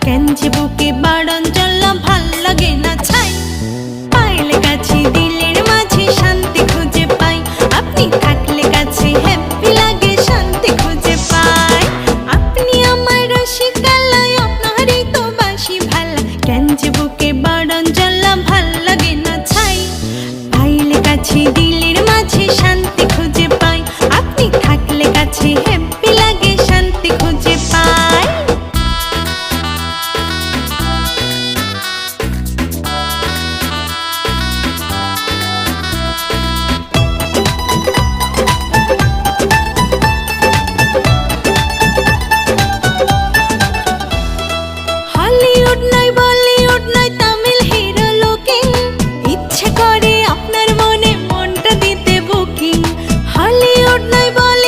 কেন যে বুকে বাড়ন জ্বালা ভাল লাগে না ছাই। পাইলে কাছে দিলের মাঝে শান্তি খুঁজে পাই, আপনি থাকলে কাছে হ্যাপি লাগে শান্তি খুঁজে পাই। আপনি আমার রসিকালয়, আপনারই তো বাসি ভালা, কেন যে বুকে বাড়ন জ্বালা ভাল লাগে না ছাই। পাইলে কাছে দিলের মাঝে শান্তি খুঁজে পাই, আপনি থাকলে কাছে